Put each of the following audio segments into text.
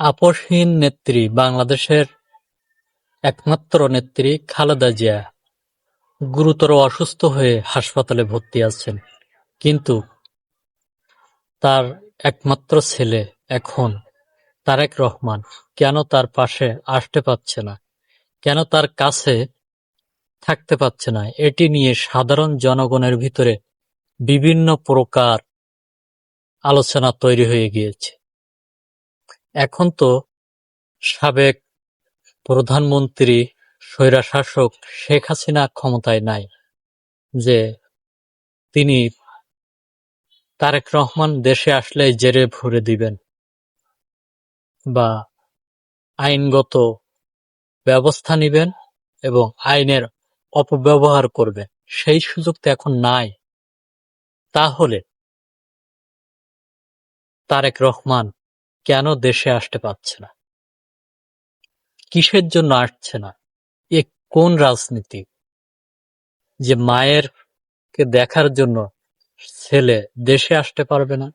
আপসহীন নেত্রী বাংলাদেশের একমাত্র নেত্রী খালেদা জিয়া গুরুতর অসুস্থ হয়ে হাসপাতালে ভর্তি আছেন। কিন্তু তার একমাত্র ছেলে এখন তারেক রহমান কেন তার পাশে আসতে পারছে না, কেন তার কাছে থাকতে পারছে না, এটি নিয়ে সাধারণ জনগণের ভিতরে বিভিন্ন প্রকার আলোচনা তৈরি হয়ে গিয়েছে। এখন তো সাবেক প্রধানমন্ত্রী স্বৈরশাসক শেখ হাসিনা ক্ষমতায় নাই যে তিনি তারেক রহমান দেশে আসলেই জেরে ভরে দিবেন বা আইনগত ব্যবস্থা নিবেন এবং আইনের অপব্যবহার করবেন, সেই সুযোগ তো এখন নাই। তাহলে তারেক রহমান কেন দেশে আসতে পারছে না, কিসের জন্য আসছে না? এ কোন রাজনীতি যে মায়ের কে দেখার জন্য ছেলে দেশে আসতে পারবে না?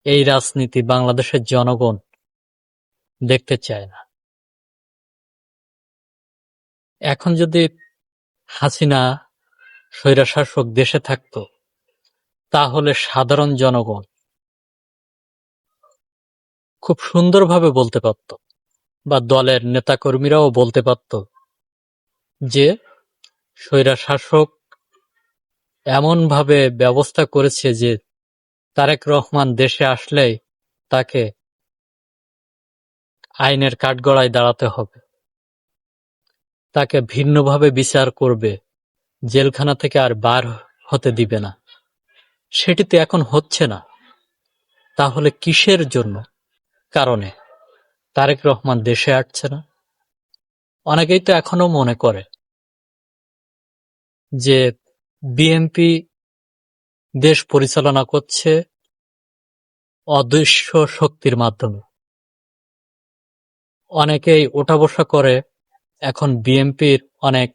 এই রাজনীতি বাংলাদেশের জনগণ দেখতে চায় না। এখন যদি হাসিনা স্বৈরশাসক দেশে থাকতো, তাহলে সাধারণ জনগণ খুব সুন্দরভাবে বলতে পারত বা দলের নেতাকর্মীরাও বলতে পারত যে স্বৈরশাসক এমনভাবে ব্যবস্থা করেছে যে তারেক রহমান দেশে আসলেই তাকে আইনের কাঠগড়ায় দাঁড়াতে হবে, তাকে ভিন্নভাবে বিচার করবে, জেলখানা থেকে আর বার হতে দিবে না। সেটি তো এখন হচ্ছে না। তাহলে কিসের জন্য কারণে তারেক রহমান দেশে আসছে না? অনেকেই তো এখনো মনে করে যে বিএনপি দেশ পরিচালনা করছে অদৃশ্য শক্তির মাধ্যমে। অনেকেই ওঠা বসা করে এখন বিএনপির অনেক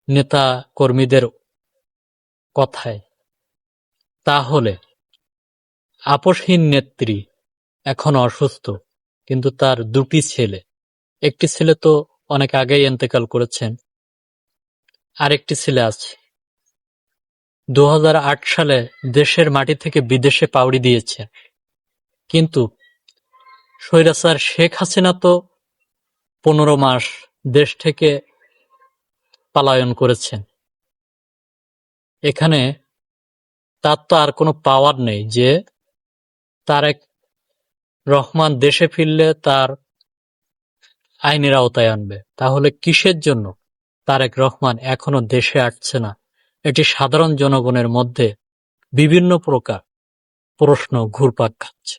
নেতা কর্মীদের কথায়। তাহলে আপসহীন নেত্রী এখন অসুস্থ, কিন্তু তার দুটি ছেলে, একটি ছেলে তো অনেক আগেই ইন্তেকাল করেছেন, আরেকটি ছেলে আছে 2008 সালে দেশের মাটি থেকে বিদেশে পাড়ি দিয়েছে। কিন্তু স্বৈরাচার শেখ হাসিনা তো 15 মাস দেশ থেকে পলায়ন করেছেন। এখানে তার তো আর কোনো পাওয়ার নেই যে তারেক রহমান দেশে ফিরলে তার আইনের আওতায় আনবে। তাহলে কিসের জন্য তারেক রহমান এখনো দেশে আসছে না? এটি সাধারণ জনগণের মধ্যে বিভিন্ন প্রকার প্রশ্ন ঘুরপাক খাচ্ছে।